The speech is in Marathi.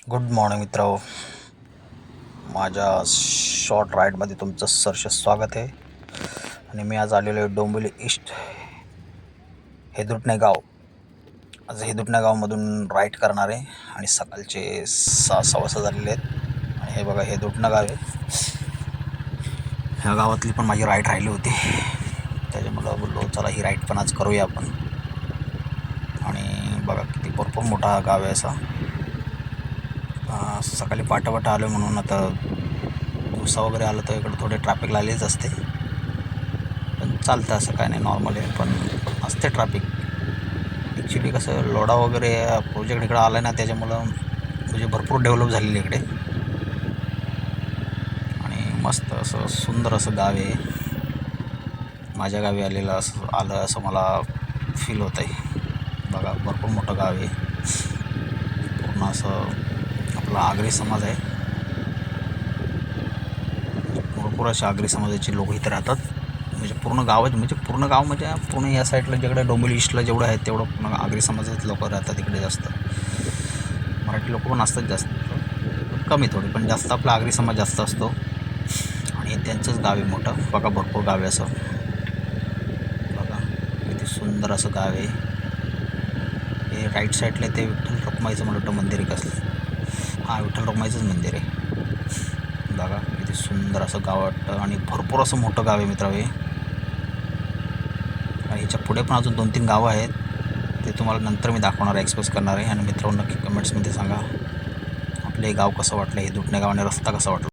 गुड मॉर्निंग मित्रांनो. माझ्या शॉर्ट राईडमध्ये तुमचं सहर्ष स्वागत आहे. आणि मी आज आलेलो आहे डोंबिवली ईस्ट हेदुटणे गाव. आज हेदुटणे गावामधून राईड करणार आहे आणि सकाळचे 6:15 झालेले आहेत. आणि हे बघा हेदुटणं गाव आहे. ह्या गावातली पण माझी राईड राहिली होती, त्याच्यामुळं बोललो चला ही राईड पण आज करूया आपण. आणि बघा किती भरपूर मोठा गाव आहे असा. सकाळी पाटापाटा आलो म्हणून आता दिवसा वगैरे आलं तर इकडं थोडे ट्रॅफिक लागलेच असते, पण चालतं असं काय नाही, नॉर्मल आहे. पण असते ट्रॅफिक ॲक्च्युली. कसं लोढा वगैरे प्रोजेक्ट इकडं आला ना, त्याच्यामुळं म्हणजे भरपूर डेव्हलप झालेलं इकडे. आणि मस्त असं सुंदर असं गाव आहे. माझ्या गावी आलं असं मला फील होतं आहे. बघा भरपूर मोठं गाव आहे. पूर्ण असं आपला आगरी समाज आहे. भरपूर अशा आगरी समाजाचे लोक इथे राहतात. म्हणजे पूर्ण गावच म्हणजे पूर्ण या साईडला जेवढं डोंबिवली ईस्टला जेवढं आहे तेवढं पूर्ण आगरी समाजाचे लोक राहतात इकडे जास्त. मराठी लोक पण असतात जास्त, कमी थोडी, पण जास्त आपला आगरी समाज जास्त असतो. आणि त्यांचंच गाव आहे मोठं. बघा भरपूर गाव आहे असं. बघा किती सुंदर असं गाव आहे. हे राईट साईडला ते विठ्ठल रखुमाईचं मला वाटतं मंदिर आहे कसलं. हां, विठ्ठल रखुमाईचंच मंदिर आहे. बघा किती सुंदर असं गाव वाटतं आणि भरपूर असं मोठं गाव आहे मित्रांनो. ह्याच्या पुढे पण अजून 2-3 गावं आहेत, ते तुम्हाला नंतर मी दाखवणार आहे, एक्सप्रेस करणार आहे. आणि मित्रांनो नक्की कमेंट्समध्ये सांगा आपले गाव कसं वाटलं, हे दुटणे गाव आणि रस्ता कसा वाटला.